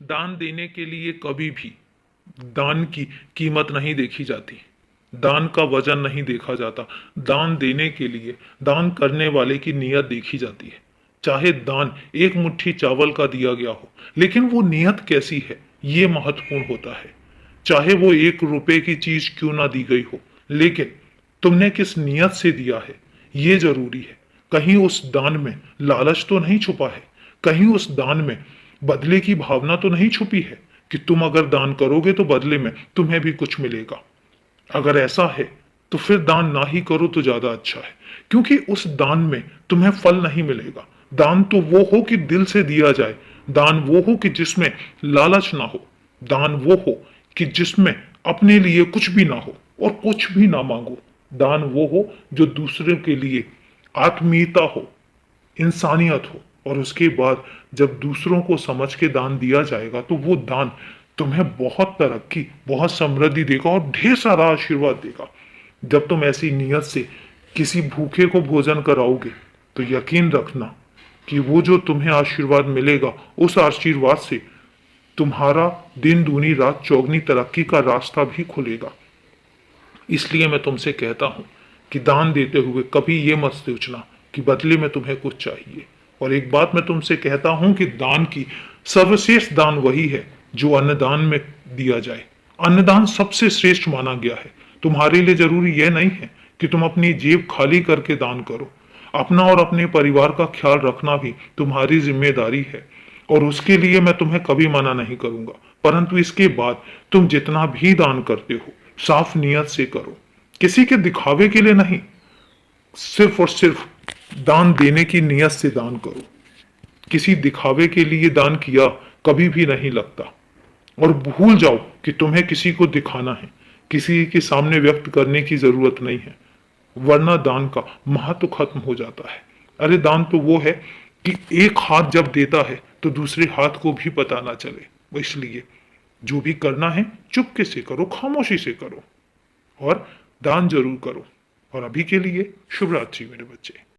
दान देने के लिए कभी भी दान की कीमत नहीं देखी जाती। दान का वजन नहीं देखा जाता। दान देने के लिए दान करने वाले की नीयत देखी जाती है। चाहे दान एक मुट्ठी चावल का दिया गया हो, लेकिन वो नीयत कैसी है ये महत्वपूर्ण होता है। चाहे वो 1 रुपए की चीज क्यों ना दी गई हो, लेकिन तुमने किस नीयत से दिया है ये जरूरी है। कहीं उस दान में लालच तो नहीं छुपा है, कहीं उस दान में बदले की भावना तो नहीं छुपी है कि तुम अगर दान करोगे तो बदले में तुम्हें भी कुछ मिलेगा। अगर ऐसा है तो फिर दान ना ही करो तो ज्यादा अच्छा है, क्योंकि उस दान में तुम्हें फल नहीं मिलेगा। दान तो वो हो कि दिल से दिया जाए, दान वो हो कि जिसमें लालच ना हो, दान वो हो कि जिसमें अपने लिए कुछ भी ना हो और कुछ भी ना मांगो। दान वो हो जो दूसरे के लिए आत्मीयता हो, इंसानियत हो, और उसके बाद जब दूसरों को समझ के दान दिया जाएगा तो वो दान तुम्हें बहुत तरक्की, बहुत समृद्धि देगा और ढेर सारा आशीर्वाद देगा। जब तुम ऐसी नीयत से किसी भूखे को भोजन कराओगे तो यकीन रखना कि वो जो तुम्हें आशीर्वाद मिलेगा, उस आशीर्वाद से तुम्हारा दिन दूनी रात चौगनी तरक्की का रास्ता भी खुलेगा। इसलिए मैं तुमसे कहता हूं कि दान देते हुए कभी ये मत सोचना कि बदले में तुम्हें कुछ चाहिए। और एक बात मैं तुमसे कहता हूं कि दान की सर्वश्रेष्ठ दान वही है जो अन्नदान में दिया जाए। अन्नदान सबसे श्रेष्ठ माना गया है। तुम्हारे लिए जरूरी यह नहीं है कि तुम अपनी जेब खाली करके दान करो। अपना और अपने परिवार का ख्याल रखना भी तुम्हारी जिम्मेदारी है, और उसके लिए मैं तुम्हें कभी मना नहीं करूंगा। परंतु इसके बाद तुम जितना भी दान करते हो साफ नियत से करो, किसी के दिखावे के लिए नहीं। सिर्फ और सिर्फ दान देने की नियत से दान करो। किसी दिखावे के लिए दान किया कभी भी नहीं लगता। और भूल जाओ कि तुम्हें किसी को दिखाना है, किसी के सामने व्यक्त करने की जरूरत नहीं है, वरना दान का महत्व खत्म हो जाता है। अरे दान तो वो है कि एक हाथ जब देता है तो दूसरे हाथ को भी पता ना चले। वो इसलिए जो भी करना है चुपके से करो, खामोशी से करो, और दान जरूर करो। और अभी के लिए शुभ रात्रि मेरे बच्चे।